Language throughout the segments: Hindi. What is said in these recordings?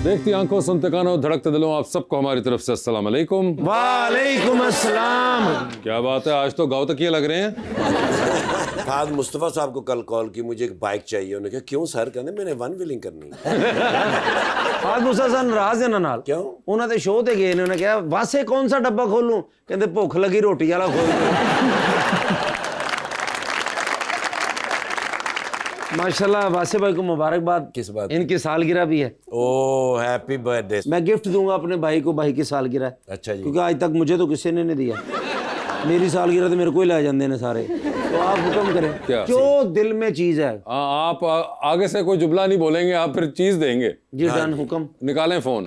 देखती आंखों, सुनते कानों, धड़कते दिलों, आप सबको हमारी तरफ से अस्सलाम वालेकुम। वालेकुम अस्सलाम। क्या बात है, आज तो गाँव तक ये लग रहे हैं। फहद मुस्तफ़ा साहब को कल कॉल की, मुझे एक बाइक चाहिए। उन्होंने कहा क्यों सर? कहते मैंने वन व्हीलिंग करनी है। फहद मुस्तफ़ा साहब नाराज है ना? क्यों? उन्होंने शो ते गए, उन्होंने कहा वासे कौन सा डब्बा खोलूं? कहते भुख लगी रोटी वाला खोल दो। माशाल्लाह वासे भाई को मुबारकबाद। किस बात? इनकी सालगिरह भी है। ओह हैप्पी बर्थडे। मैं गिफ्ट दूंगा अपने भाई को, भाई की सालगिरह। अच्छा जी। क्योंकि आज तक मुझे तो किसी ने नहीं दिया। मेरी सालगिरह तो मेरे को ही ला जाते हैं सारे। तो आप हुक्म करें क्या? जो दिल में चीज है। आप आगे से कोई जुमला नहीं बोलेंगे, आप फिर चीज देंगे। जी डन, हुक्म। निकालें फोन।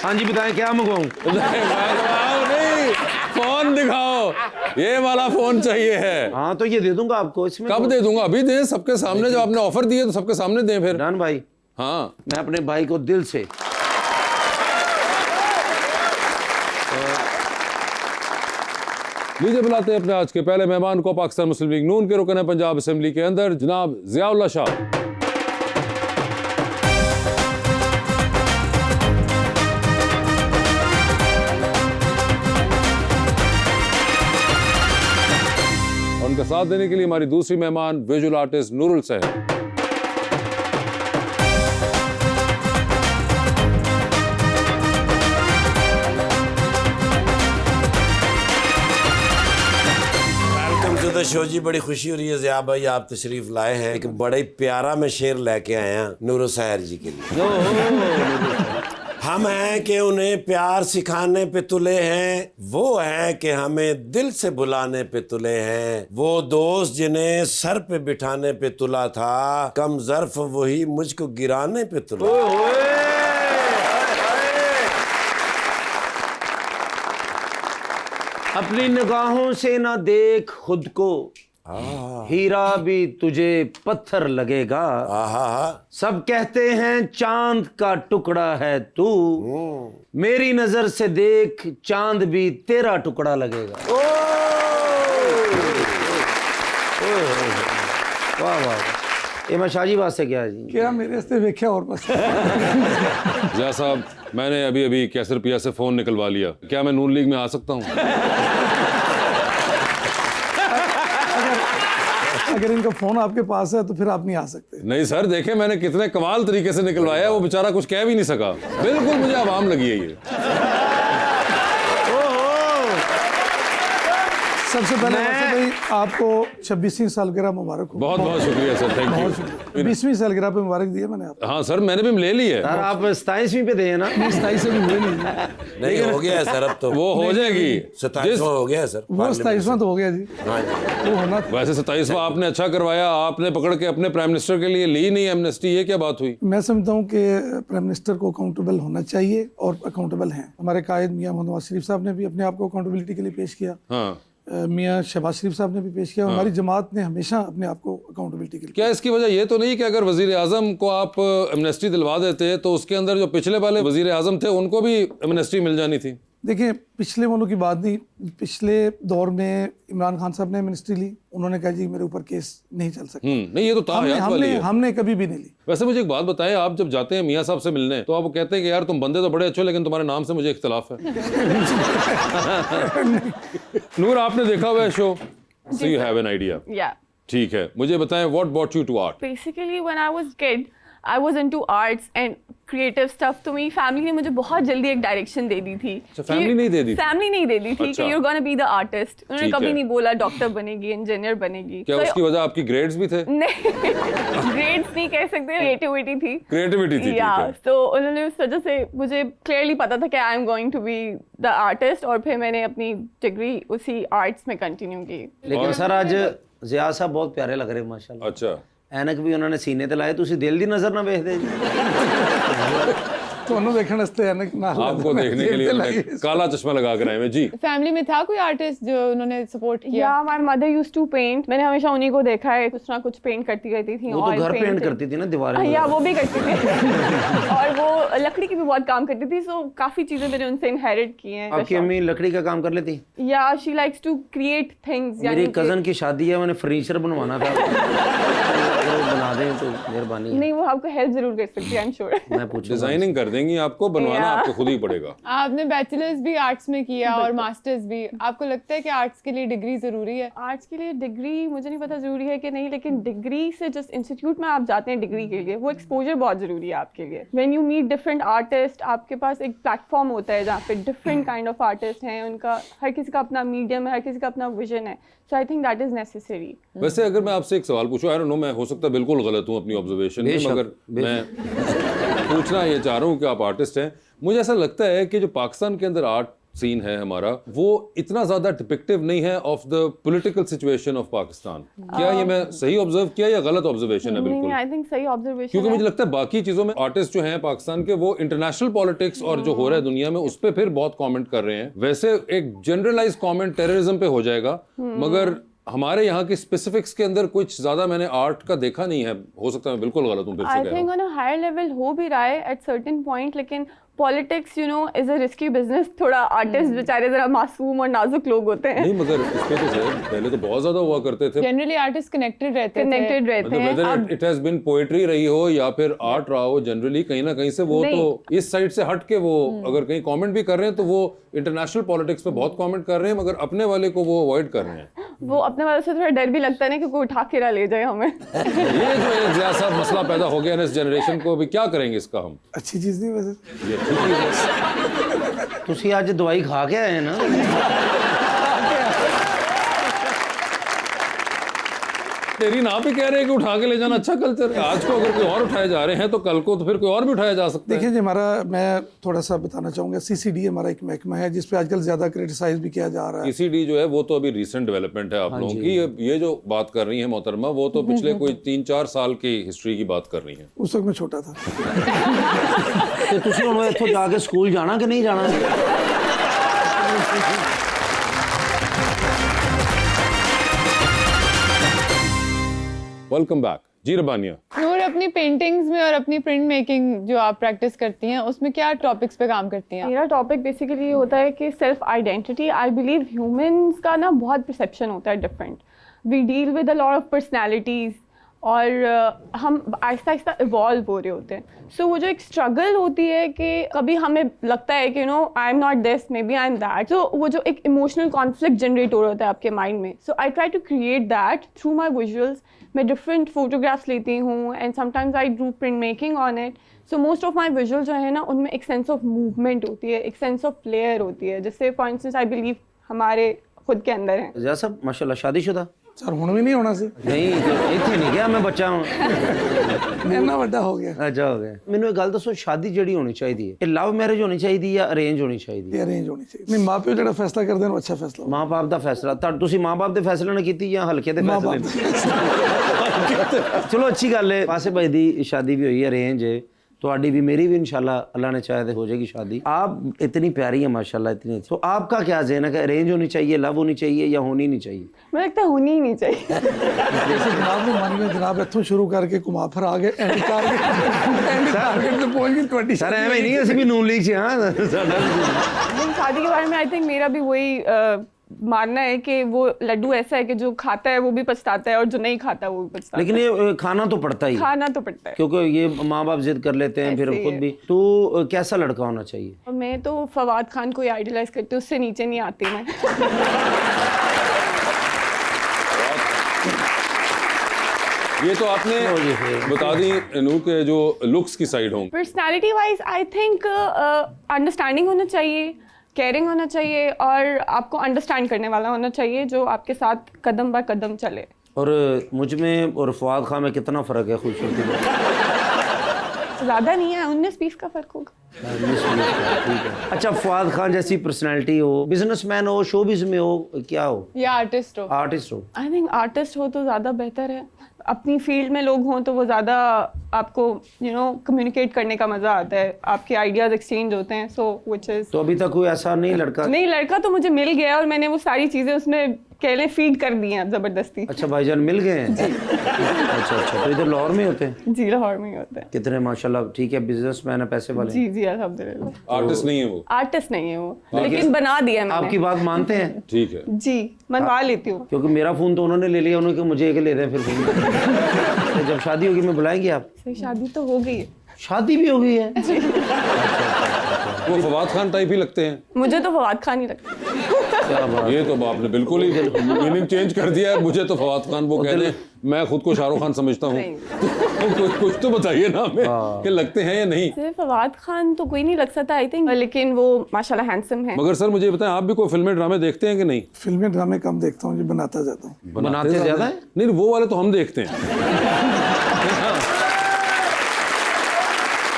हाँ जी बताएं क्या मंगवाऊं? नहीं, फोन दिखाओ, ये वाला फोन चाहिए है। हाँ तो ये दे दूंगा आपको। इसमें कब दे दूंगा? अभी दें सबके सामने। जब आपने ऑफर दिए तो सबके सामने दें फिर। डन भाई। हाँ, मैं अपने भाई को दिल से लीजिए बुलाते हैं अपने आज के पहले मेहमान को, पाकिस्तान मुस्लिम लीग नून के रुकन पंजाब असेंबली के अंदर जनाब ज़ियाउल्लाह शाह। उनका साथ देने के लिए हमारी दूसरी मेहमान विजुअल आर्टिस्ट नूरुल सहर। शो जी, बड़ी खुशी हो रही है ज़िया भाई आप तशरीफ लाए हैं। एक बड़ा ही प्यारा मैं शेर लेके आए हैं नूरुल सहर जी के लिए। हम हैं कि उन्हें प्यार सिखाने पे तुले हैं, वो हैं कि हमें दिल से बुलाने पे तुले हैं। वो दोस्त जिन्हें सर पे बिठाने पे तुला था, कम ज़र्फ वही मुझको गिराने पे तुला। अपनी निगाहों से ना देख खुद को, हीरा भी तुझे पत्थर लगेगा। सब कहते हैं चांद का टुकड़ा है तू, मेरी नजर से देख चांद भी तेरा टुकड़ा लगेगा। वाह वाह, ये मैं शाजी वास्ते क्या है जी? क्या मेरे वास्ते वेख्या और बस। ज़िया साहब, मैंने अभी अभी कैसर पिया से फोन निकलवा लिया। क्या मैं नून लीग में आ सकता हूँ? अगर इनका फोन आपके पास है तो फिर आप नहीं आ सकते। नहीं सर, देखें मैंने कितने कमाल तरीके से निकलवाया, वो बेचारा कुछ कह भी नहीं सका। बिल्कुल मुझे आवाम लगी है ये। सबसे पहले भाई आपको 26वीं सालगिरह मुबारक हो। बहुत बहुत शुक्रिया सर, थैंक यू। 20वीं सालगिरह पे मुबारक दिया मैंने आपको। हाँ सर, मैंने भी ले ली है। सर आप 27वीं पे दे ना? 27 से भी हुए नहीं। नहीं हो गया है सर, अब तो वो हो जाएगी। 27वां हो गया है सर। वो 27वां तो हो गया जी। वो होना था। वैसे 27वां आपने अच्छा करवाया, आपने पकड़ के अपने प्राइम मिनिस्टर के लिए ली नहीं एमनेस्टी, ये क्या बात हुई? मैं समझता हूँ कि प्राइम मिनिस्टर को अकाउंटेबल होना चाहिए और अकाउंटेबल हैं। हमारे कायद मियां मोहम्मद नवाज शरीफ साहब ने भी अपने आप को अकाउंटेबिलिटी के लिए पेश किया। हाँ, मियां शहबाज शरीफ साहब ने भी पेश किया। हमारी जमात ने हमेशा अपने आप को अकाउंटेबिलिटी के लिए। क्या इसकी वजह ये तो नहीं कि अगर वजीर आजम को आप एमनेस्टी दिलवा देते तो उसके अंदर जो पिछले वाले वजीर आजम थे उनको भी एमनेस्टी मिल जानी थी? देखिए पिछले वालों की बात नहीं, पिछले दौर में इमरान खान साहब ने मिनिस्ट्री ली, उन्होंने कहा जी मेरे ऊपर केस नहीं चल सकता। नहीं, ये तो ताहयात वाली है। हमने कभी भी नहीं ली। वैसे मुझे एक बात बताएं, आप जब जाते हैं मियाँ साहब से मिलने तो आप कहते हैं कि यार तुम बंदे तो बड़े अच्छे हो लेकिन तुम्हारे नाम से मुझे इख्तिलाफ है। नूर, आपने देखा हुआ है show, so you have an idea? Yeah. ठीक है, मुझे बताएं what brought you to art? Basically, when I was kid, I was into arts and creative stuff. तो मेरी फैमिली ने मुझे बहुत जल्दी एक डायरेक्शन दे दी थी। अच्छा, फैमिली नहीं दे दी थी? फैमिली नहीं दे दी थी अच्छा। कि you're gonna be the artist। उन्होंने ठीक कभी है। नहीं बोला डॉक्टर बनेगी, इंजीनियर बनेगी। क्या उसकी वजह आपकी ग्रेड्स भी थे? नहीं, ग्रेड्स नहीं कह सकते, क्रिएटिविटी थी। क्रिएटिविटी थी, या ठीक है। तो उन्होंने उस वजह से मुझे क्लियरली पता था कि I am going to be the artist, और फिर मैंने अपनी डिग्री उसी आर्ट्स में कंटिन्यू की। लेकिन सर आज ज़िया साहब बहुत प्यारे लग रहे माशाल्लाह। अच्छा, ਐਨਕ ਵੀ ਉਹਨਾਂ ਨੇ ਸੀਨੇ ਤੇ ਲਾਏ, ਤੁਸੀਂ ਦਿਲ ਦੀ ਨਜ਼ਰ ਨਾ ਵੇਖਦੇ ਜੀ। ਤੁਹਾਨੂੰ ਦੇਖਣ ਵਾਸਤੇ ਹੈ ਨਾ ਨਾਲ आपको देखने के लिए लगे। हमने काला चश्मा लगा कर आए हैं जी। फैमिली में था कोई आर्टिस्ट जो उन्होंने सपोर्ट किया? या my mother used to paint, मैंने हमेशा उन्हीं को देखा है, कुछ ना कुछ पेंट करती रहती थी। वो तो घर पेंट करती थी ना दीवारें या वो भी करती थी और वो लकड़ी की भी बहुत काम करती थी, सो काफी चीजें मैंने उनसे इनहेरिट की हैं। आपकी अम्मी लकड़ी का काम कर लेती? या she likes to create things. मेरी कजन की शादी है, मैंने फर्नीचर बनवाना था, अगर वो बना दें तो मेहरबानी है। नहीं, वो आपको हेल्प जरूर कर सकती है, आई एम श्योर। मैं पूछूंगा। डिजाइनिंग कर देंगी, आपको बनवाना Yeah. आपको खुद ही पड़ेगा। आपने बैचलर्स भी आर्ट्स में किया और मास्टर्स भी, आपको लगता है कि आर्ट्स के लिए डिग्री जरूरी है? आर्ट्स के लिए डिग्री मुझे नहीं पता जरूरी है कि नहीं, लेकिन डिग्री से जिस इंस्टीट्यूट में आप जाते हैं डिग्री के लिए, वो एक्सपोजर बहुत जरूरी है आपके लिए। When you meet different artist, आपके पास एक प्लेटफॉर्म होता है जहाँ पे डिफरेंट काइंड ऑफ आर्टिस्ट हैं, उनका हर किसी का अपना मीडियम है, हर किसी का अपना विजन है, so I think that is necessary. वैसे अगर मैं आपसे एक सवाल पूछूं, आई डोंट नो, मैं हो सकता है बिल्कुल गलत हूं अपनी ऑब्जर्वेशन में, बेशक, मगर मैं पूछना ये चाह रहा हूं कि आप आर्टिस्ट हैं, मुझे ऐसा लगता है कि जो पाकिस्तान के अंदर आर्ट सीन है हमारा, वो इतना ज्यादा डिपिक्टिव नहीं है of the political situation of Pakistan. क्या ये मैं सही ऑब्जर्व किया या गलत ऑब्जर्वेशन है? नहीं, बिल्कुल, आई थिंक सही ऑब्जर्वेशन क्योंकि है। मुझे लगता है बाकी चीजों में आर्टिस्ट जो हैं पाकिस्तान के, वो इंटरनेशनल पॉलिटिक्स और जो हो रहा है दुनिया में उस पे फिर बहुत कमेंट कर रहे हैं। वैसे एक जनरलाइज कमेंट टेररिज्म पे हो जाएगा, मगर हमारे यहाँ की स्पेसिफिक्स के अंदर कुछ ज्यादा मैंने आर्ट का देखा नहीं है। हो सकता है मैं बिल्कुल गलत हूँ, फिर से आई कह रहा थिंक हूँ। ऑन अ हायर लेवल हो भी रहा है एट सर्टेन पॉइंट, लेकिन politics you know is a risky business. थोड़ा आर्टिस्ट बेचारे जरा मासूम और नाजुक लोग होते हैं, नहीं, मगर इसके तो पहले तो बहुत ज्यादा हुआ करते थे। जनरली आर्टिस्ट कनेक्टेड रहते थे। कनेक्टेड रहते मतलब हैं। whether अब it has been poetry रही हो या फिर आर्ट रहा हो, जनरली कहीं ना कहीं से वो नहीं। तो इस साइड से हट के वो अगर कहीं कमेंट भी कर रहे हैं तो वो इंटरनेशनल पॉलिटिक्स पे बहुत कमेंट कर रहे हैं, मगर अपने वाले को वो अवॉइड कर रहे हैं। वो अपने वाले से थोड़ा डर भी लगता है ना कि कोई उठा के ना ले जाए हमें। ये जो एक जैसा मसला पैदा हो गया ना इस जनरेशन को, अभी क्या करेंगे इसका हम? अच्छी चीज़ नहीं वैसे। ये ठीक है। ਤੁਸੀਂ ਅੱਜ ਦਵਾਈ ਖਾ ਕੇ ਆਏ ਨਾ? तेरी नाप ही कह रहे हैं कि उठा के ले जाना अच्छा कल्चर है। आज को अगर कोई और उठाए जा रहे हैं तो कल को तो फिर कोई और भी उठाया जा सकता है। देखिए जी, हमारा मैं थोड़ा सा बताना चाहूँगा, CCD हमारा एक महकमा है जिस पे आजकल ज़्यादा क्रिटिसाइज भी किया जा रहा है। CCD जो है वो तो अभी रिसेंट डेवलपमेंट है आप लोगों की। ये जो बात कर रही है मोहतरमा, वो तो पिछले कोई 3-4 साल की हिस्ट्री की बात कर रही है। उस वक्त मैं छोटा था। ਤੇ ਤੁਸੀਂ ਹੁਣ ਇੱਥੋਂ ਜਾ ਕੇ ਸਕੂਲ ਜਾਣਾ ਕਿ ਨਹੀਂ ਜਾਣਾ? वेलकम बैक जी रबानिया। नूर, अपनी पेंटिंग्स में और अपनी प्रिंट मेकिंग जो आप प्रैक्टिस करती हैं, उसमें क्या टॉपिक्स पे काम करती हैं? मेरा टॉपिक बेसिकली ये होता है कि self identity. I believe humans का ना बहुत परसेप्शन होता है different. We deal with a lot of personalities और हम आहिस्ता आहिस्ता इवॉल्व हो रहे होते हैं। सो वो जो एक स्ट्रगल होती है कि कभी हमें लगता है कि you know I am not this, maybe I am that, so वो जो एक इमोशनल कॉन्फ्लिक्ट जनरेट हो रहा होता है आपके माइंड में। So I try to create that through my visuals. मैं डिफरेंट फोटोग्राफ्स लेती हूँ and sometimes I do print making on it. So most of my visual जो है ना, उनमें एक सेंस ऑफ मूवमेंट होती है, एक सेंस ऑफ फ्लेयर होती है, जिससे फॉर इंस्टेंस आई बिलीव हमारे खुद के अंदर है। जैसा सब माशाल्लाह शादीशुदा? सर हुण भी नहीं होना सी, नहीं ਇੱਥੇ ਨਹੀਂ ਗਿਆ मैं बच्चा हूँ। इन्ना ਵੱਡਾ हो गया। ਅੱਛਾ ਹੋ ਗਿਆ। ਮੈਨੂੰ ਇਹ ਗੱਲ ਦੱਸੋ, ਸ਼ਾਦੀ ਜਿਹੜੀ ਹੋਣੀ ਚਾਹੀਦੀ ਹੈ, ਇਹ ਲਵ ਮੈਰਿਜ ਹੋਣੀ ਚਾਹੀਦੀ ਜਾਂ ਅਰੇਂਜ ਹੋਣੀ ਚਾਹੀਦੀ ਹੈ? ये अरेंज होनी चाहिए। नहीं, माँ प्यो जो फैसला कर देना अच्छा फैसला हो। ਮਾਂ-ਬਾਪ ਦਾ ਫੈਸਲਾ ਤੁਸੀਂ ਮਾਂ-ਬਾਪ ਦੇ ਫੈਸਲੇ ਨਾਲ ਕੀਤੀ ਜਾਂ ਹਲਕੇ ਦੇ माँ ਫੈਸਲੇ बाप ਨਾਲ? ਚਲੋ ਅੱਛੀ ਗੱਲ ਹੈ। ਵਾਸੇ ਭਾਈ ਦੀ शादी भी हुई है, अरेंज है। ਤੁਹਾਡੀ भी मेरी भी इंशाल्लाह अल्लाह ने चाहे तो हो जाएगी शादी। आप इतनी प्यारी है माशाल्लाह, इतनी। तो आपका क्या ज़हन है कि अरेंज होनी चाहिए, लव होनी चाहिए या होनी नहीं चाहिए? मुझे लगता है होनी ही नहीं चाहिए। जैसे जनाब ने मान लिया, जनाब इत्थों शुरू करके घुमा फिर आ गए एंड टारगेट पे पहुंच गए 20। सर ਐਵੇਂ ਨਹੀਂ, ਅਸੀਂ ਵੀ ਨੂਨ ਲੀਗ 'ਚ ਹਾਂ ਸਾਡਾ। लेकिन शादी के बारे में आई थिंक मेरा भी वही मानना है कि वो लड्डू ऐसा है कि जो खाता है वो भी पछताता है और जो नहीं खाता है वो भी पछताता लेकिन ये खाना तो पड़ता ही है। है, खाना तो पड़ता है। क्योंकि ये माँ बाप जिद कर लेते हैं, फिर ऐसे ही खुद है। भी। तो कैसा लड़का होना चाहिए? और मैं तो फवाद खान को आइडलाइज करती हूँ, उससे नीचे नहीं आती मैं। ये तो आपने बता दी नूर के जो लुक्स की साइड होंगे। Personality wise I think understanding होना चाहिए, केयरिंग होना चाहिए और आपको अंडरस्टैंड करने वाला होना चाहिए जो आपके साथ कदम ब कदम चले। और मुझ में और फवाद खान में कितना फ़र्क है खूबसूरती में? ज़्यादा नहीं है, 19-20 का फ़र्क होगा। ठीक है। अच्छा, फवाद खान जैसी पर्सनालिटी हो, बिजनेसमैन हो, शोबिज़ में हो, क्या हो? या आर्टिस्ट हो? आर्टिस्ट हो? आई थिंक आर्टिस्ट हो तो ज़्यादा बेहतर है। अपनी फील्ड में लोग हों तो वो ज़्यादा आपको कम्युनिकेट करने का मज़ा आता है, आपके आइडियाज़ एक्सचेंज होते हैं, सो विच इज़। तो अभी तक कोई ऐसा नहीं लड़का? नहीं, लड़का तो मुझे मिल गया और मैंने वो सारी चीज़ें उसमें कह लें फीड कर दी हैं ज़बरदस्ती। अच्छा भाईजान मिल गए हैं? अच्छा, तो इधर लाहौर में होते हैं? जी, लाहौर में ही होता है। कितने माशाल्लाह ठीक है, बिजनेसमैन है, पैसे वाले? जी अल्हम्दुलिल्लाह। आर्टिस्ट नहीं है वो? आर्टिस्ट नहीं है वो, लेकिन बना दिया मैंने। आपकी बात मानते हैं? ठीक है जी, मनवा लेती हूँ। क्योंकि मेरा फोन तो उन्होंने ले लिया, उन्होंने कहा मुझे एक ले रहे हैं फिर फोन। तो जब शादी होगी मैं बुलाएंगे आप? सही, शादी तो हो गई है। शादी भी हो गई है? वो फवाद खान टाइप ही लगते हैं। मुझे तो फवाद खान ही लगता है। क्या बात। ये तो आपने बिल्कुल ही मीनिंग चेंज कर दिया है। मुझे तो फवाद खान वो कहते हैं, मैं खुद को शाहरुख खान समझता हूँ। तो कुछ तो बताइए ना हमें कि लगते हैं या नहीं। सिर्फ फवाद खान तो कोई नहीं लग सकता आई थिंक, लेकिन वो माशाल्लाह हैंडसम है। मगर सर मुझे बताएं, आप भी कोई फिल्में ड्रामे देखते हैं कि नहीं? फिल्में ड्रामे कम देखता हूँ जी, बनाता जाता हूँ। बनाते ज्यादा है? नहीं, वो वाले तो हम देखते हैं।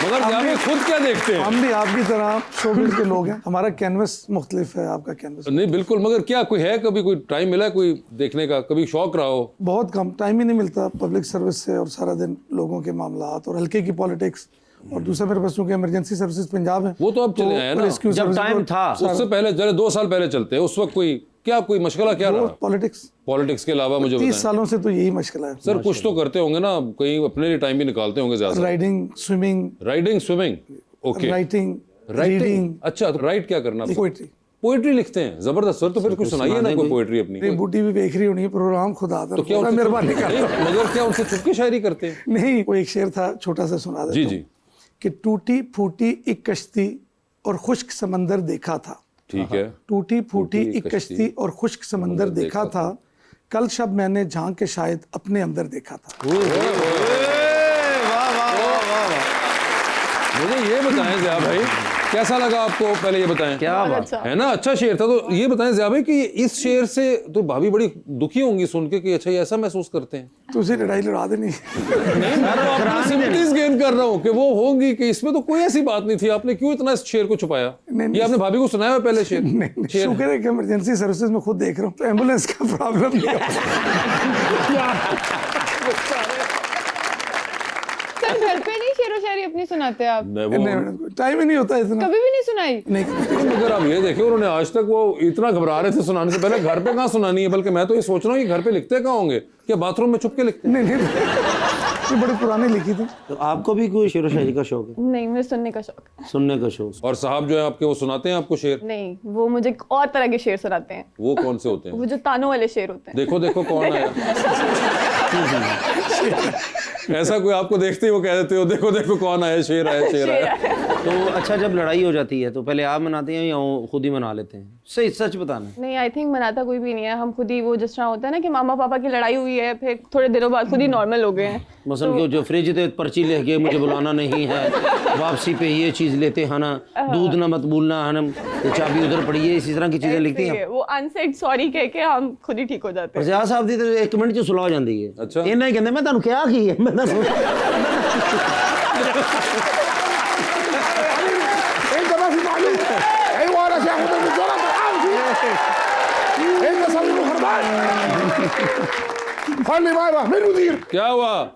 मगर जावे खुद क्या देखते हैं? हम भी आपकी तरह शोबिज़ के लोग हैं, हमारा कैनवस मुख्तलिफ है, आपका कैनवस नहीं बिल्कुल, मगर क्या कोई है, कभी कोई टाइम मिला है कोई देखने का, कभी शौक रहा हो? बहुत कम, टाइम ही नहीं मिलता पब्लिक सर्विस से, और सारा दिन लोगों के मामलात और हल्के की पॉलिटिक्स, और दूसरा मेरे पास चूंकि इमरजेंसी सर्विसेज पंजाब है। वो तो अब चले आए ना, rescue जब services टाइम को- था। उससे पहले चले 2 साल पहले चलते हैं, उस वक्त कोई मशगला क्या रहा? पॉलिटिक्स पॉलिटिक्स के अलावा मुझे 30 बताएं। सालों से तो यही मुश्किल है सर कुछ तो करते होंगे ना, कहीं अपने लिए टाइम भी निकालते होंगे ज्यादा? Riding, swimming, riding, swimming, okay. Writing, writing, reading, अच्छा तो राइट क्या करना? पोइट्री। पोइट्री लिखते हैं, जबरदस्त सर। तो फिर कुछ सुनाइए ना कोई पोइट्री अपनी। मेरी बूटी भी देख रही होनी है प्रोग्राम, खुदा तो क्या उनसे मेहरबानी कर। नहीं, मगर क्या उनसे छुप के शायरी करते हैं? नहीं, वो एक शेर था, छोटा सा सुना देता जी हूं, जी कि टूटी फूटी एक कश्ती और खुश्क समंदर देखा था। ठीक है। टूटी फूटी एक कश्ती और खुश्क समंदर देखा था, कल शब मैंने झांक के शायद अपने अंदर देखा था। मुझे ये बताएं ज़िया भाई, कैसा लगा आपको? पहले ये बताएं। क्या बहुत बात। अच्छा। है ना, अच्छा शेर था। तो ये बताएं ज़िया भाई कि इस शेर से तो भाभी बड़ी दुखी होंगी सुन के कि अच्छा ये ऐसा महसूस करते हैं। तो उसे लड़ाई लड़ा देनी। सिंपैथीज गेन कर रहा हूँ कि वो होंगी कि इसमें तो कोई ऐसी बात नहीं थी, आपने क्यों इतना इस शेर को छुपाया? नहीं, ये आपने भाभी को सुनाया हुआ पहले शेर? नहीं, शेर शुक्र है कि इमरजेंसी सर्विसेज में खुद देख रहा हूँ, तो एम्बुलेंस का प्रॉब्लम नहीं सर घर पे नहीं शेरो शायरी अपनी सुनाते आप? नहीं, वो है। टाइम ही नहीं होता इतना। कभी भी नहीं सुनाई? नहीं, मगर आप ये देखिए, उन्होंने आज तक वो इतना घबरा रहे थे सुनाने से पहले, घर पे कहाँ सुनानी है? बल्कि मैं तो ये सोच रहा हूँ कि घर पे लिखते कहाँ होंगे? क्या बाथरूम में छुप के लिखते हैं? नहीं, ये बड़ी पुरानी लिखी थी। तो आपको भी कोई शेर व शायरी का शौक है? नहीं, मुझे सुनने का शौक है। सुनने का शौक? और साहब जो है आपके, वो सुनाते हैं आपको शेर? नहीं, वो मुझे और तरह के शेर सुनाते हैं। वो कौन से होते हैं? वो जो तानों वाले शेर होते हैं। देखो देखो कौन आया। ऐसा कोई आपको देखते ही वो कह देते हो देखो देखो कौन आया, शेर आया, शेर आया। तो अच्छा, जब लड़ाई हो जाती है तो पहले आप मनाते हैं या वो खुद ही मना लेते हैं? सही सच बताना। नहीं, आई थिंक मनाता कोई भी नहीं है। हम खुद ही, वो जिस तरह होता है ना कि मामा पापा की लड़ाई हुई है, फिर थोड़े दिनों बाद खुद ही नॉर्मल हो गए हैं। मसलन कि जो फ्रिज थे पर्ची लिख के मुझे बुलाना नहीं है, वापसी पे ये चीज लेते हैं ना, दूध ना मत भूलना है, ये चाबी उधर पड़ी है, इसी तरह की चीजें लिखती हैं। वो अनसेड सॉरी कह के हम खुद ही ठीक हो जाते हैं। प्रजा साहब दी तो 1 मिनट च सुलह हो जाती है। अच्छा। इन्ना ही कहते मैं तुहानू क्या की है, मैं क्या हुआ?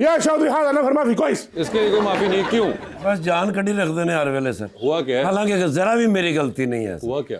इसके लिए कोई माफी नहीं, क्यों? बस जान कड़ी रख देने हर वेले सर। हुआ क्या है? हालांकि जरा भी मेरी गलती नहीं है। हुआ क्या?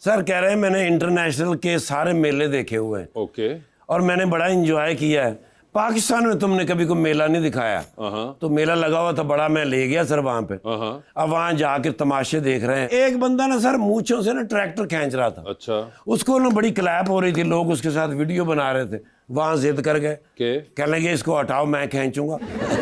सर कह रहे हैं मैंने इंटरनेशनल के सारे मेले देखे हुए हैं ओके। और मैंने बड़ा एंजॉय किया है। पाकिस्तान में तुमने कभी कोई मेला नहीं दिखाया। तो मेला लगा हुआ था बड़ा, मैं ले गया सर वहां पे। अब वहां जाके तमाशे देख रहे हैं। एक बंदा ना सर मूंछों से ना ट्रैक्टर खींच रहा था। अच्छा। उसको ना बड़ी क्लैप हो रही थी, लोग उसके साथ वीडियो बना रहे थे। वहां जिद कर गए, कहने लगे इसको हटाओ, मैं खींचूंगा।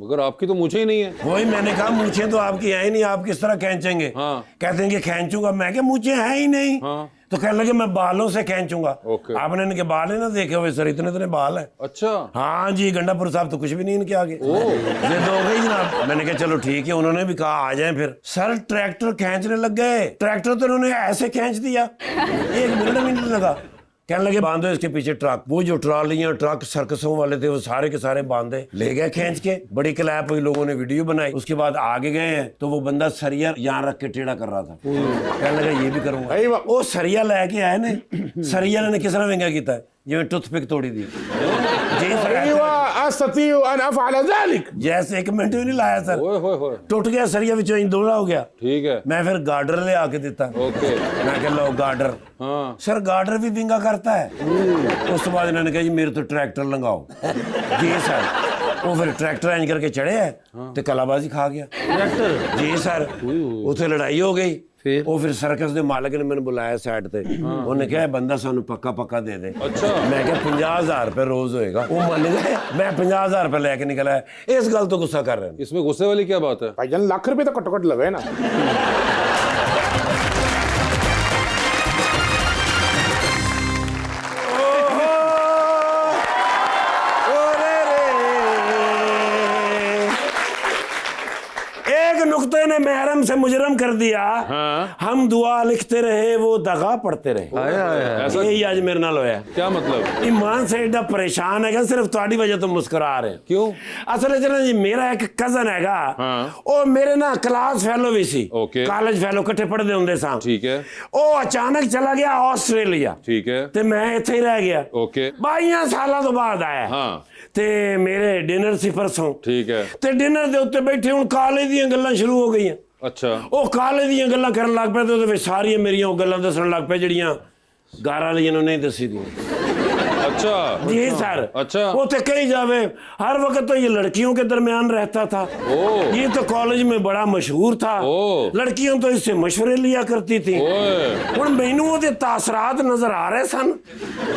मगर आपकी तो मुझे ही नहीं है। वही मैंने कहा मूछें तो आपकी है ही नहीं, आप किस तरह खींचेंगे? कहते हैं कि खींचूंगा। मैं क्या मूछें है ही नहीं। तो कहने लगे मैं बालों से खींचूंगा। आपने इनके बाल ही ना देखे हुए सर, इतने इतने बाल है। अच्छा। हाँ जी, गंडापुर साहब तो कुछ भी नहीं इनके आगे। जिद हो गई जनाब। मैंने कहा चलो ठीक है, उन्होंने भी कहा आ जाए। फिर सर ट्रैक्टर खींचने लग गए। ट्रैक्टर तो उन्होंने ऐसे खींच दिया, 1 मिनट लगा। कहने लगे बांधो इसके पीछे ट्रक। वो जो ट्रॉलियां ट्रक सर्कसों वाले थे वो सारे के सारे बांधे, ले गए खींच के। बड़ी क्लैप हुई, लोगों ने वीडियो बनाई। उसके बाद आगे गए हैं तो वो बंदा सरिया यहाँ रख के टेढ़ा कर रहा था। कहने लगा ये भी करूंगा। वो सरिया लेके आए ने, सरिया ने किस तरह विंगा किया है, जिवें टूथपिक तोड़ी दी। जैसे 1 मिनट भी नहीं लाया सर, ओए होए होए, टूट गया सरिया, विचों इंज दोहरा हो गया। ठीक है। मैं फिर गार्डर ले आके दिता। ओके। मैं कह लो गार्डर। हाँ। सर गार्डर भी विंगा करता है। उस बाद इन्होंने कहा जी मेरे तो ट्रैक्टर लगाओ। जी सर, वो फिर ट्रैक्टर इंज करके चढ़े है तो कलाबाजी खा गया ट्रैक्टर। जी सर, उसे लड़ाई हो गई। फिर सर्कस के मालिक ने मैंने बुलाया साइड ते। उन्हें कहा बंदा सानू पक्का पक्का दे दे। अच्छा। मैं क्या 50,000 रुपए रोज होएगा। वो मान गए। मैं 50,000 रुपए लेके निकला है। इस गल तो गुस्सा कर रहे हैं। इसमें गुस्से वाली क्या बात है? भाईजान लाख रुपए तो घट्टो घट लगे ना। एक नुक्ते ने महरम से मुजरम कर दिया। हाँ। हम दुआ लिखते रहे, वो दगा पढ़ते रहे। ऐसा यही आज मेरे नाल होया। क्या मतलब? ईमान से एडा परेशान है, सिर्फ तुम्हारी वजह तो मुस्कुरा रहे। क्यों? असल च ना जी मेरा एक कजन हैगा। हाँ। ਉਹ ਮੇਰੇ ਨਾ क्लास फेलो भी सी, ओके। कॉलेज फेलो इकट्ठे पढ़दे ਹੁੰਦੇ ਸਾਂ। ठीक है। ਉਹ अचानक चला गया ਆਸਟ੍ਰੇਲੀਆ ठीक है। ਤੇ ਮੈਂ ਇੱਥੇ ਹੀ ਰਹਿ ਗਿਆ। ओके। 22 ਸਾਲਾਂ ਤੋਂ ਬਾਅਦ ਆਇਆ। हाँ। ਤੇ ਮੇਰੇ ਡਿਨਰ ਸੀ ਪਰਸੋਂ। ठीक है। ਤੇ ਡਿਨਰ ਦੇ ਉੱਤੇ ਬੈਠੇ ਹੁਣ ਕਾਲਜ ਦੀਆਂ ਗੱਲਾਂ ਸ਼ੁਰੂ ਹੋ ਗਈਆਂ। अच्छा। ਉਹ ਕਾਲਜ ਦੀਆਂ ਗੱਲਾਂ ਕਰਨ ਲੱਗ ਪਏ ਤੇ ਉਹਦੇ ਵਿੱਚ ਸਾਰੀਆਂ ਮੇਰੀਆਂ ਉਹ ਗੱਲਾਂ ਦੱਸਣ ਲੱਗ ਪਏ ਜਿਹੜੀਆਂ ਗਾਰਾਂ ਵਾਲੀਆਂ ਨੂੰ ਨਹੀਂ ਦੱਸੀ ਦੀਆਂ। अच्छा। जी सर। अच्छा। वो तो कहीं जावे, हर वक्त तो ये लड़कियों के दरमियान रहता था। ओ। ये तो कॉलेज में बड़ा मशहूर था। ओ। लड़कियां तो इससे मशवरे लिया करती थी। ओए। ਹੁਣ ਮੈਨੂੰ ਉਹਦੇ ਤਾਸਰਾਤ ਨਜ਼ਰ ਆ ਰਹੇ ਸਨ।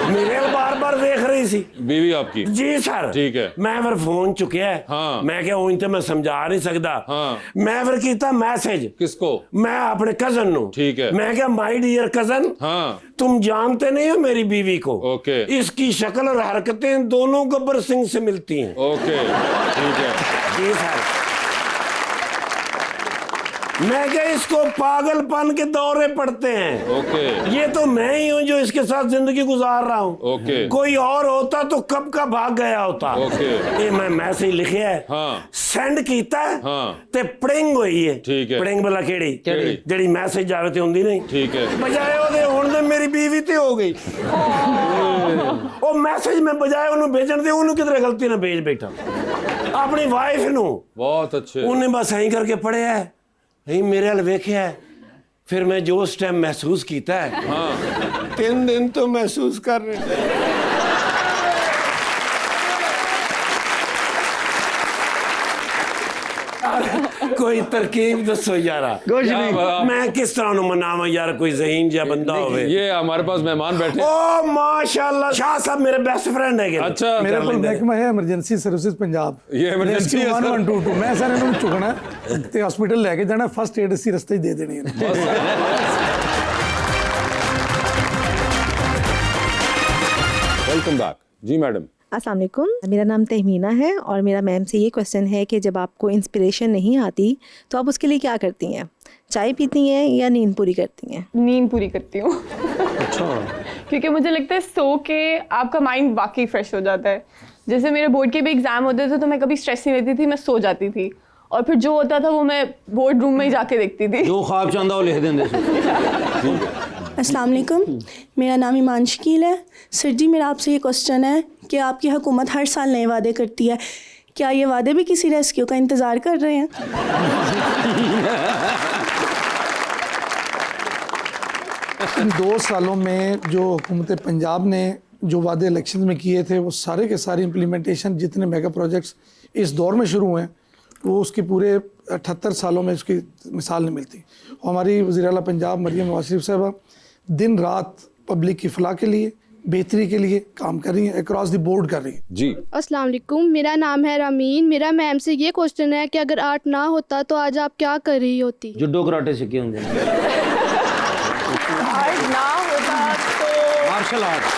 ਮੇਰੇ ਵੱਲ ਬਾਰ-ਬਾਰ ਦੇਖ ਰਹੀ ਸੀ। बीवी आपकी? जी सर। ठीक है। मैं फिर फोन चुकिया है। हाँ। मैं क्या ऊं तो मैं समझा नहीं सकता। हाँ। मैं फिर कीता मैसेज। किसको? मैं अपने कजन नु। ठीक है। मैं क्या माय डियर कजन, हाँ। तुम जानते नहीं हो मेरी बीवी को। ओके। इसकी शक्ल और हरकतें दोनों गब्बर सिंह से मिलती हैं। ओके। ठीक है। जी सर। मैं क्या इसको पागलपन के दौरे पड़ते हैं। ओके। ये तो मैं ही हूं जो इसके साथ जिंदगी गुजार रहा हूं। ओके। कोई और होता तो कब का भाग गया होता। ओके। ये मैं मैसेज लिखे है। हाँ। सेंड कीता है। हाँ। ते प्रिंग हुई है। ठीक है। प्रिंग वाला केड़ी केड़ी? जेड़ी मैसेज जावे ते हुंदी नहीं। ठीक है। बजाए ओदे हुण ते मेरी बीवी ते हो गई। ओ मैसेज में बजाए ओनू भेजण दे ओनू किधरे गलती ना भेज बैठा अपनी वाइफ नु। बहुत अच्छे। उन्हें बस ऐं करके पढ़िया है, नहीं मेरे हल वेख्या है। फिर मैं जो उस टाइम महसूस किया है। हाँ। 3 दिन तो महसूस कर रहे थे। कोई तरकीब दसो यारा। कुछ नहीं। मैं किस तरह मनावा यार, कोई ज़हीन जा बंदा होवे। ये हमारे पास मेहमान बैठे। ओ माशाल्लाह, शाह साहब मेरे बेस्ट फ्रेंड है। अच्छा। मेरा कोई महकमा है एमरजेंसी सर्विसेज पंजाब। ये emergency है, सर। 1122 मैं सर इन्होंने चुकना है ते हॉस्पिटल लेके जाना, फर्स्ट एड इसी रस्ते दे देनी है। Welcome back. जी मैडम। अस्सलाम वालेकुम, मेरा नाम तहमीना है और मेरा मैम से ये क्वेश्चन है कि जब आपको इंस्पिरेशन नहीं आती तो आप उसके लिए क्या करती हैं? चाय पीती हैं या नींद पूरी करती हैं? नींद पूरी करती हूँ। अच्छा। क्योंकि मुझे लगता है सो के आपका माइंड वाकई फ्रेश हो जाता है। जैसे मेरे बोर्ड के भी एग्जाम होते थे तो मैं कभी स्ट्रेस नहीं लेती थी, मैं सो जाती थी और फिर जो होता था वो मैं बोर्ड रूम में ही जाके देखती थी। जो ख्वाब चाहता वो लिख देंगे। अस्सलाम वालेकुम, मेरा नाम ईमान शकील है। सर जी मेरा आपसे ये क्वेश्चन है कि आपकी हुकूमत हर साल नए वादे करती है, क्या ये वादे भी किसी रेस्क्यू का इंतज़ार कर रहे हैं? इन 2 सालों में जो हुकूमत पंजाब ने जो वादे इलेक्शन में किए थे वो सारे के सारे इम्प्लीमेंटेशन, जितने मेगा प्रोजेक्ट्स इस दौर में शुरू हुए हैं वो उसके पूरे 78 सालों में उसकी मिसाल नहीं मिलती। हमारी वज़ीर आला पंजाब मरियम नवाज शरीफ साहबा दिन रात पब्लिक की फलाह के लिए, बेहतरी के लिए काम कर रही हैं, अक्रॉस द बोर्ड कर रही हैं। जी। अस्सलाम वालेकुम, मेरा नाम है रामीन। मेरा मैम से ये क्वेश्चन है कि अगर आर्ट ना होता तो आज आप क्या कर रही होती? जुडो कराटे सीखे होंगे। आर्ट ना होता तो मार्शल आर्ट।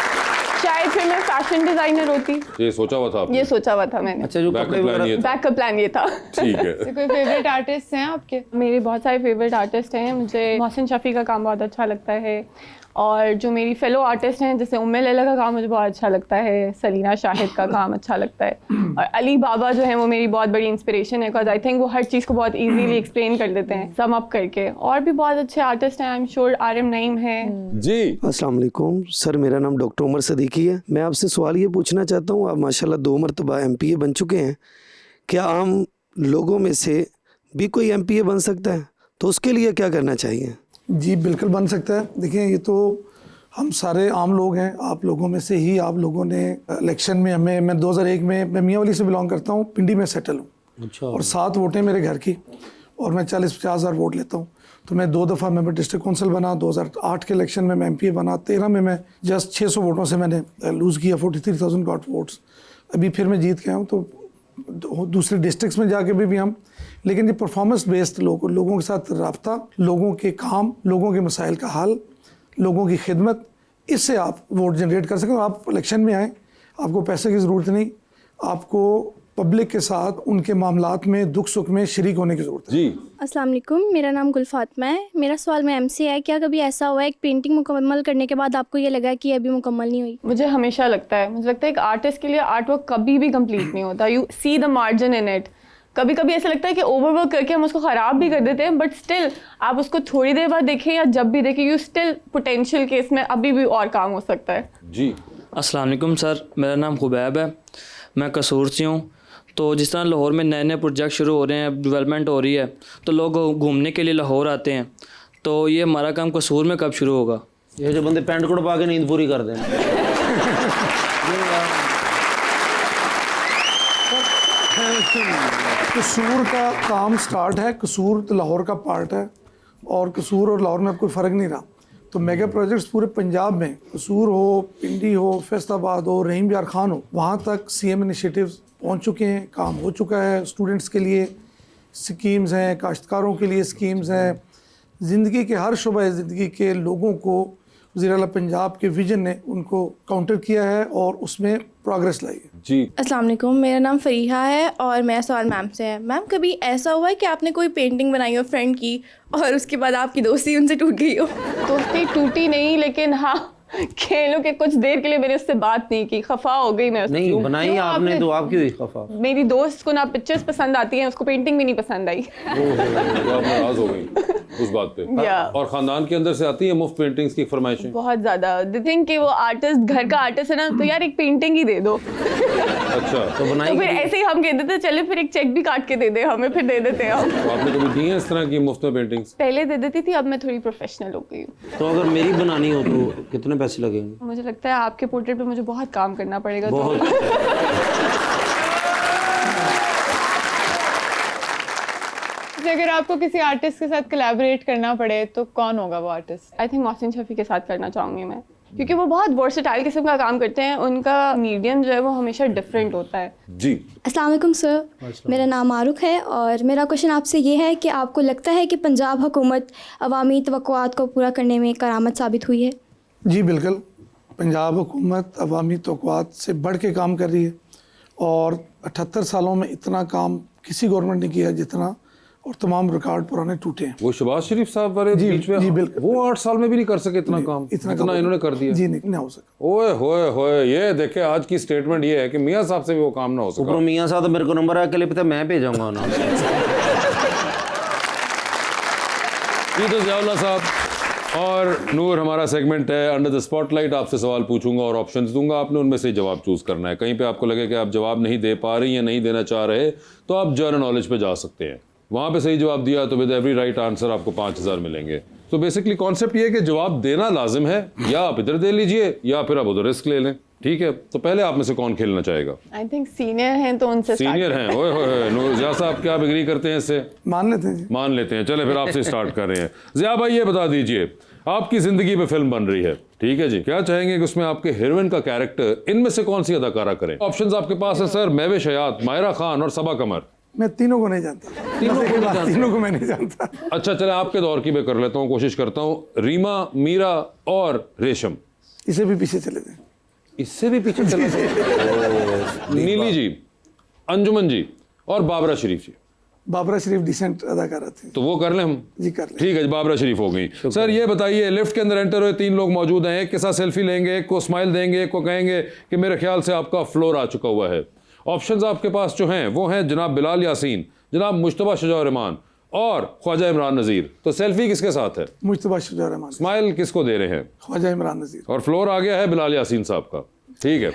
शायद फिर मैं फैशन डिजाइनर होती। ये सोचा हुआ था आपने? ये सोचा हुआ था मैंने। अच्छा, जो बैकअप कपड़े प्लान ये वगैरह। था। बैकअप प्लान ये था। ठीक है। तो कोई फेवरेट आर्टिस्ट हैं आपके? मेरे बहुत सारे फेवरेट आर्टिस्ट हैं। मुझे मोहसिन शफी का काम बहुत अच्छा लगता है और जो मेरी फेलो आर्टिस्ट हैं जैसे उम्मे लैला का काम मुझे बहुत अच्छा लगता है, सलीना शाहिद का काम अच्छा लगता है, और अली बाबा जो है वो मेरी बहुत बड़ी इंस्पिरेशन है, बिकॉज आई थिंक वो हर चीज़ को बहुत इजीली एक्सप्लेन कर देते हैं सम अप करके। और भी बहुत अच्छे आर्टिस्ट हैं, I am sure RM Naeem है। जी अस्सलाम वालेकुम सर, मेरा नाम डॉक्टर उमर सदीकी है। मैं आपसे सवाल ये पूछना चाहता हूँ, आप माशाल्लाह 2 मरतबा MPA बन चुके हैं, क्या आम लोगों में से भी कोई MPA बन सकता है? तो उसके लिए क्या करना चाहिए? जी बिल्कुल बन सकता है। देखिए ये तो हम सारे आम लोग हैं, आप लोगों में से ही आप लोगों ने इलेक्शन में हमें, मैं 2001 में, मैं मियाँवाली से बिलोंग करता हूँ, पिंडी में सेटल हूँ। अच्छा। और 7 वोटें मेरे घर की, और मैं 40-50 हज़ार वोट लेता हूँ। तो मैं 2 दफ़ा मेंबर डिस्ट्रिक्ट काउंसिल बना, 2008 के इलेक्शन में मैं MPA बना, 13 में मैं जस्ट 600 वोटों से मैंने लूज़ किया, 43,000 गॉट वोट्स। अभी फिर मैं जीत के आया हूँ, तो दूसरे डिस्ट्रिक्ट्स में जाके भी हम, लेकिन ये परफॉर्मेंस बेस्ड लोगों के साथ रब्ता, लोगों के काम, लोगों के मसाइल का हल, लोगों की खिदमत, इससे आप वोट जनरेट कर सकें। आप इलेक्शन में आएँ, आपको पैसे की ज़रूरत नहीं, आपको पब्लिक के साथ उनके मामलात में दुख सुख में शरीक होने की ज़रूरत है। जी अस्सलाम वालेकुम, मेरा नाम गुल फातिमा है। मेरा सवाल मैम से है, क्या कभी ऐसा हुआ है एक पेंटिंग मुकम्मल करने के बाद आपको ये लगा कि ये अभी मुकम्मल नहीं हुई? मुझे हमेशा लगता है एक आर्टिस्ट के लिए आर्ट वर्क कभी भी कंप्लीट नहीं होता। You see the margin in it. कभी कभी ऐसा लगता है कि ओवरवर्क करके हम उसको ख़राब भी कर देते हैं, बट स्टिल आप उसको थोड़ी देर बाद देखें या जब भी देखें, यू स्टिल पोटेंशियल के इसमें अभी भी और काम हो सकता है। जी अस्सलाम वालेकुम सर, मेरा नाम खुबैब है, मैं कसूर से हूँ। तो जिस तरह लाहौर में नए नए प्रोजेक्ट शुरू हो रहे हैं, डेवलपमेंट हो रही है, तो लोग घूमने के लिए लाहौर आते हैं, तो ये हमारा काम कसूर में कब शुरू होगा? ये जो बंदे पैंट कोट पा के नींद पूरी कर दें। कसूर का काम स्टार्ट है, कसूर तो लाहौर का पार्ट है, और कसूर और लाहौर में अब कोई फ़र्क नहीं रहा। तो मेगा प्रोजेक्ट्स पूरे पंजाब में, कसूर हो, पिंडी हो, फैसलाबाद हो, रहीम यार खान हो, वहाँ तक CM इनिशिएटिव्स पहुँच चुके हैं, काम हो चुका है। स्टूडेंट्स के लिए स्कीम्स हैं, काश्तकारों के लिए स्कीम्स हैं, ज़िंदगी के हर शुबा ज़िंदगी के लोगों को वज़ीर आला पंजाब के विजन ने उनको काउंटर किया है और उसमें प्रोग्रेस लाई है। जी अस्सलाम वालेकुम, मेरा नाम फरीहा है और मेरा सवाल मैम से है। मैम, कभी ऐसा हुआ है कि आपने कोई पेंटिंग बनाई हो फ्रेंड की और उसके बाद आपकी दोस्ती उनसे टूट गई हो? दोस्ती टूटी नहीं, लेकिन हाँ खेलों के कुछ देर के लिए मैंने उससे बात नहीं की, खफा हो गई मैं उससे। नहीं बनाई आपने तो आपकी हुई खफा? मेरी दोस्त को ना पिक्चर्स पसंद आती हैं, उसको पेंटिंग भी नहीं पसंद आई। तो आप नाराज हो गई उस बात पे। और खानदान के अंदर से आती है मुफ्त पेंटिंग्स की फरमाइशें बहुत ज्यादा। द थिंग कि वो आर्टिस्ट घर का आर्टिस्ट है ना, तो यार एक पेंटिंग ही दे दो। अच्छा तो बनाई तो फिर ऐसे ही हम कहते थे चले फिर एक चेक भी काट के दे दे हमें, फिर दे देते हैं हम। तो आपने कभी दी है इस तरह की मुफ्त में पेंटिंग्स? पहले दे देती थी, अब मैं थोड़ी प्रोफेशनल हो गई हूँ। तो अगर मेरी बनानी हो तो कितने पैसे लगेंगे? मुझे लगता है आपके पोर्ट्रेट पे मुझे बहुत काम करना पड़ेगा। बहुत। अगर आपको किसी आर्टिस्ट के साथ कोलैबोरेट करना पड़े तो कौन होगा वो artist? I think Mohsin Shafi के साथ करना चाहूँगी मैं, क्योंकि वो बहुत वर्सेटाइल किस्म का काम करते हैं। उनका मीडियम जो है वो हमेशा डिफरेंट होता है। जी अस्सलाम वालेकुम सर, मेरा नाम मारूख है और मेरा क्वेश्चन आपसे ये है कि आपको लगता है कि पंजाब हुकूमत अवामी तवक्कुआत को पूरा करने में करामत साबित हुई है? जी बिल्कुल, पंजाब हुकूमत अवामी तवक्कुआत से बढ़ के काम कर रही है, और 78 सालों में इतना काम किसी गवर्नमेंट ने किया जितना, और तमाम रिकॉर्ड पुराने टूटे हैं। वो शहबाज शरीफ साहब वाले बीच में, जी बिल्कुल, वो 8 साल में भी नहीं कर सके इतना काम, इतना इन्होंने कर दिया। जी नहीं हो सका। ओए होए होए, ये देखे आज की स्टेटमेंट ये है कि मियाँ साहब से भी वो काम ना हो सका। ऊपर मियाँ साहब तो मेरे को नंबर है, क्लिप तो मैं भेजूंगा ना। ये तो ज़ियाउल्लाह साहब और नूर हमारा सेगमेंट है अंडर द स्पॉटलाइट। आपसे सवाल पूछूंगा और ऑप्शंस दूंगा, आपने उनमें से जवाब चूज करना है। कहीं पे आपको लगे कि आप जवाब नहीं दे पा रही या नहीं देना चाह रहे, तो आप जनरल नॉलेज पे जा सकते हैं। वहाँ पे सही जवाब दिया तो विद एवरी राइट आंसर आपको 5000 मिलेंगे। तो बेसिकली कॉन्सेप्ट ये है कि जवाब देना लाजिम है, या आप इधर दे लीजिए या फिर आप उधर रिस्क ले लें। ठीक है, तो पहले आप में से कौन खेलना चाहेगा? आई थिंक सीनियर हैं तो उनसे सीनियर हैं। ओए होए, नूर ज़िया साहब क्या आप एग्री करते हैं इससे? मान लेते हैं। मान लेते हैं। चले फिर आपसे स्टार्ट कर रहे हैं। ज़िया भाई ये बता दीजिए, आपकी जिंदगी पे फिल्म बन रही है, ठीक है जी, क्या चाहेंगे कि उसमें आपके हीरोइन का कैरेक्टर इनमें से कौन सी अदाकारा करें? ऑप्शंस आपके पास है सर, महविश हयात, मायरा खान और सबा कमर। मैं तीनों को नहीं जानता। तीनों को मैं नहीं जानता। अच्छा चले आपके दौर की मैं कर लेता हूँ, कोशिश करता हूँ। रीमा, मीरा और रेशम। इसे भी पीछे चले जाए। इससे भी पीछे चले जाए। नीली जी, अंजुमन जी और बाबरा शरीफ जी। बाबरा शरीफ डिसेंट अदाकारा थी। तो वो कर लें हम? जी कर लें। ठीक है जी, बाबरा शरीफ हो गई। सर ये बताइए, लिफ्ट के अंदर एंटर हुए 3 लोग मौजूद हैं, एक के साथ सेल्फी लेंगे, एक को स्माइल देंगे, एक को कहेंगे कि मेरे ख्याल से आपका फ्लोर आ चुका हुआ है। ऑप्शंस आपके पास जो हैं वो हैं जनाब बिलाल यासीन, जनाब मुश्तबा शुजा रहमान और ख्वाजा इमरान नज़ीर। तो सेल्फी किसके साथ है? मुश्तबा शुजा रहमान। स्माइल किसको दे रहे हैं? ख्वाजा इमरान नज़ीर। और फ्लोर आ गया है बिलाल यासीन साहब का। ठीक है,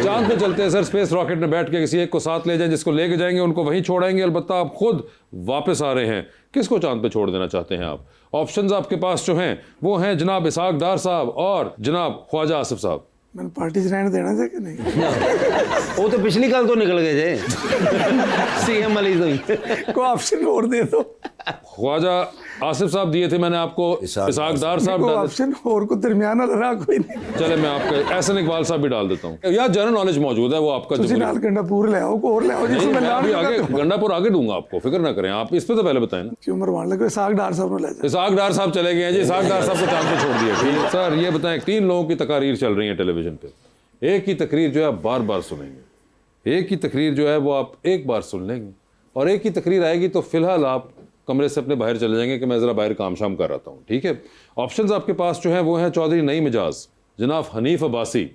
चांद पे चलते हैं सर। स्पेस रॉकेट में बैठ के किसी एक को साथ ले जाएं, जिसको लेके जाएंगे उनको वहीं छोड़ेंगे, अलबत्ता आप खुद वापस आ रहे हैं। किसको चांद पे छोड़ देना चाहते हैं आप? ऑप्शंस आपके पास जो हैं वो हैं जनाब इसहाक डार साहब और जनाब ख्वाजा आसिफ साहब। मैंने पार्टी से रहने देना था कि नहीं? वो तो पिछली कल तो निकल गए थे सीएम वाली तो को ऑप्शन और दे दो। ख्वाजा आसिफ साहब दिए थे मैंने आपको, इसहाक डार साहब को डाल ऑप्शन और को दरमियान रहा कोई नहीं। चले मैं आपके एहसन इकबाल साहब भी डाल देता हूँ। यार जनरल नॉलेज मौजूद है वो आपका। तुझे नाल गंडापुर ले आओ को और ले आओ जिसमें नहीं, मैं अभी लाल आगे गंडापुर आगे दूंगा आपको, फिक्र ना करें आप। इस पे तो पहले बताएं ना। क्यों मरवान लगे? इसहाक डार साहब ने ले जाए। इसहाक डार साहब चले गए हैं जी, इसहाक डार साहब को चांद पे छोड़ दिया। ठीक सर ये बताएं, 3 लोगों की तकारीर चल रही है टेलीविजन पे। एक ही तकरीर जो है आप बार बार सुनेंगे, एक ही तकरीर जो है वो आप एक बार सुन लेंगे, और एक ही तकरीर आएगी तो फिलहाल आप कमरे से अपने बाहर चले जाएंगे कि मैं ज़रा बाहर काम शाम कर रहा हूँ। ठीक है, ऑप्शंस आपके पास जो हैं वो हैं चौधरी नई मिजाज, जनाब हनीफ अब्बासी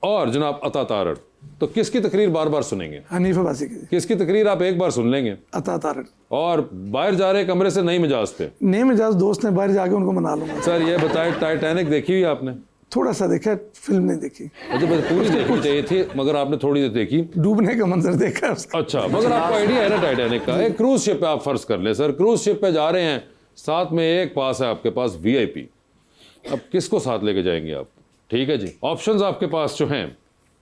और जनाब अता तारड़। तो किसकी तकरीर बार बार सुनेंगे? हनीफ अब्बासी की। किसकी तकरीर आप एक बार सुन लेंगे? अता तारड़। और बाहर जा रहे कमरे से नई मिजाज पे? नई मिजाज दोस्त ने, बाहर जाके उनको मना लूंगा। सर ये बताए, टाइटैनिक देखी हुई आपने? थोड़ा सा देखा, फिल्म नहीं देखी। अच्छा बस पूरी देखनी चाहिए थी मगर आपने थोड़ी देखी। डूबने का मंजर देखा उसका। अच्छा मगर आपको आइडिया है ना टाइटैनिक का? एक क्रूज शिप पे आप फर्ज कर ले सर, क्रूज शिप पे जा रहे हैं, साथ में एक पास है आपके पास VIP। अब किसको साथ लेके जाएंगे आप? ठीक है जी, ऑप्शंस आपके पास जो हैं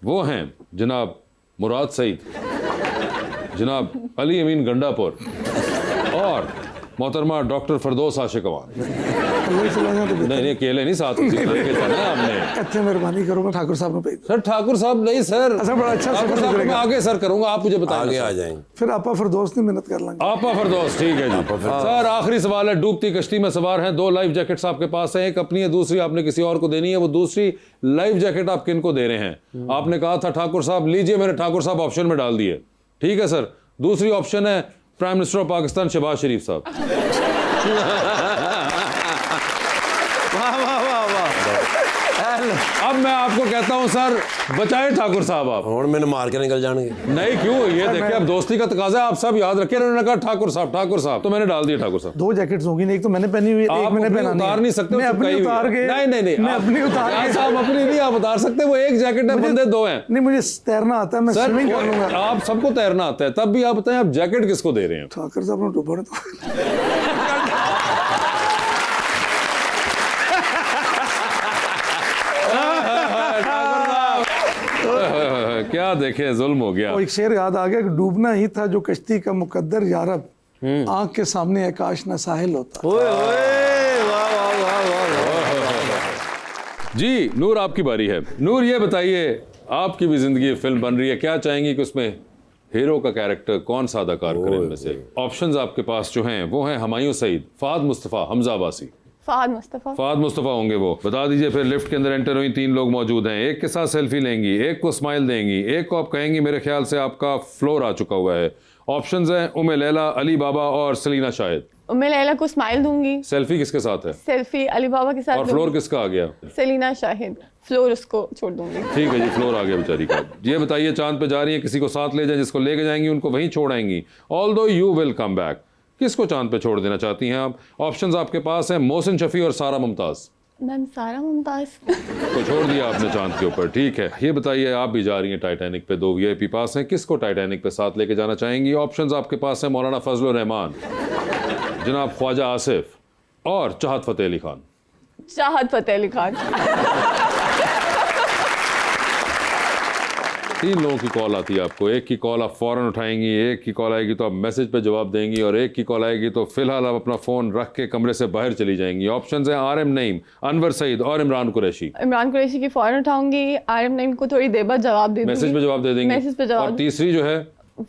वो हैं जनाब मुराद सईद, जनाब अली अमीन गंडापुर और मोहतरमा डॉक्टर फरदौस आशिक अवान। नहीं अकेले नहीं, साथ लेके जाना है आपने। अच्छा मेहरबानी करो, मैं ठाकुर साहब ने भेज। सर ठाकुर साहब नहीं सर, अच्छा बड़ा अच्छा ठाकुर साहब मैं आगे सर करूंगा, आप मुझे बताएं। आगे आ जाएंगे फिर आपा फरदौस ने मेहनत कर लेंगे। आपा फरदौस, ठीक है जी। सर आखिरी सवाल है, डूबती कश्ती में सवार हैं, 2 लाइफ जैकेट्स आपके पास हैं, एक अपनी है, दूसरी आपने किसी और को देनी है। वो दूसरी लाइफ जैकेट आप किन को दे रहे हैं? आपने कहा था ठाकुर साहब लीजिए, मैंने ठाकुर साहब ऑप्शन में डाल दिए। ठीक है सर, दूसरी ऑप्शन है prime minister of Pakistan Shahbaz Sharif साहब। अब मैं आपको कहता हूं सर, बचाए ठाकुर साहब आप। और मैंने मार के निकल जाएंगे। नहीं क्यों, ये देखिए अब दोस्ती का तकाजा है, आप सब याद रखें। उन्होंने कहा ठाकुर साहब, तो मैंने डाल दिया ठाकुर साहब। 2 जैकेट्स होंगी, एक तो मैंने पहनी हुई है, एक मैंने पहनानी है। उतार नहीं सकते, मैं अपनी उतार के, नहीं मैं अपनी उतार के। साहब अपनी नहीं आप उतार सकते, वो एक जैकेट है, बंदे 2 हैं। नहीं मुझे तैरना आता है, मैं स्विमिंग कर लूंगा। आप सबको तैरना आता है, तब भी आप बताएं आप जैकेट किसको दे रहे हैं? ठाकुर साहब ने डूबा क्या देखे, जुल्म हो गया। और एक शेर याद आ गया कि डूबना ही था जो कश्ती का मुकद्दर यारब, आंख के सामने आकाश ना साहिल होता। जी नूर आपकी बारी है। नूर ये बताइए, आपकी भी जिंदगी फिल्म बन रही है, क्या चाहेंगी कि उसमें हीरो का कैरेक्टर कौन सा अदाकार करे इनमें से? ऑप्शंस आपके पास जो हैं वो हैं हुमायूं सईद, फहद मुस्तफ़ा, हमजा अब्बासी। फहद मुस्तफ़ा होंगे वो, बता दीजिए। फिर लिफ्ट के अंदर एंटर हुई 3 लोग मौजूद हैं, एक के साथ सेल्फी लेंगी, एक को स्माइल देंगी, एक को आप कहेंगी मेरे ख्याल से आपका फ्लोर आ चुका हुआ है। ऑप्शंस हैं उम्मे लैला, अली बाबा और सलीना शाहिद। उम्मे लैला को स्माइल दूंगी। सेल्फी किसके साथ है? सेल्फी अली बाबा के साथ। और फ्लोर किसका आ गया? सलीना शाहिद। फ्लोर उसको छोड़ दूंगी। ठीक है जी, फ्लोर आ गया बेचारी का। ये बताइए, चांद पे जा रही है, किसी को साथ ले जाए, जिसको लेके जाएंगी उनको वहीं छोड़ाएंगी। Although you will come back, किसको चांद पे छोड़ देना चाहती हैं आप? ऑप्शंस आपके पास हैं मोहसिन शफी और सारा मुमताज। मैम सारा मुमताज को छोड़ दिया आपने चांद के ऊपर। ठीक है, ये बताइए, आप भी जा रही हैं टाइटैनिक पे, 2 VIP पास हैं, किसको टाइटैनिक पे साथ लेके जाना चाहेंगी? ऑप्शंस आपके पास हैं मौलाना फजलुर रहमान, जनाब ख्वाजा आसिफ और चाहत फ़तेह अली खान। चाहत फ़तेह अली खान। 3 लोगों की कॉल आती है आपको, एक की कॉल आप फ़ौरन उठाएंगी, एक की कॉल आएगी तो आप मैसेज पे जवाब देंगी, और एक की कॉल आएगी तो फिलहाल आप अपना फ़ोन रख के कमरे से बाहर चली जाएंगी। ऑप्शंस हैं RM नईम, अनवर सईद और इमरान कुरैशी। इमरान कुरैशी की फ़ौरन उठाऊंगी, RM नईम को थोड़ी देर बाद जवाब दे दूंगी, मैसेज पे जवाब दे देंगी। मैसेज पे जवाब। और तीसरी जो है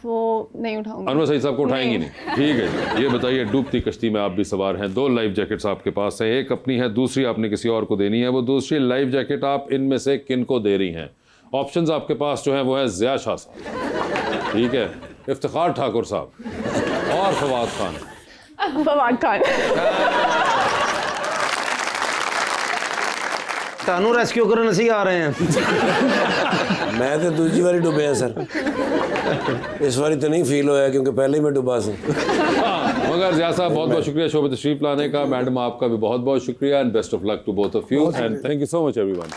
वो नहीं उठाऊंगी। अनवर सईद साहब को उठाएंगी नहीं। ठीक है, ये बताइए, डूबती कश्ती में आप भी सवार हैं, 2 लाइफ जैकेट्स आपके पास हैं, एक अपनी है, दूसरी आपने किसी और को देनी है। वो दूसरी लाइफ जैकेट आप इनमें से किन को दे रही हैं? ऑप्शंस आपके पास जो है वो है ज़िया शाह साहब, ठीक है, इफ्तिखार ठाकुर साहब और और फवाद खान? फवाद खान। तानू रेस्क्यू करने नहीं आ रहे हैं। मैं तो दूसरी बारी डुबे सर, इस बारी तो नहीं फील होया क्योंकि पहले ही मैं डुबा सी। मगर ज़िया साहब बहुत बहुत शुक्रिया शो पे तशरीफ लाने का। मैडम आपका भी बहुत बहुत शुक्रिया and best of luck to both of you and thank you so much everyone.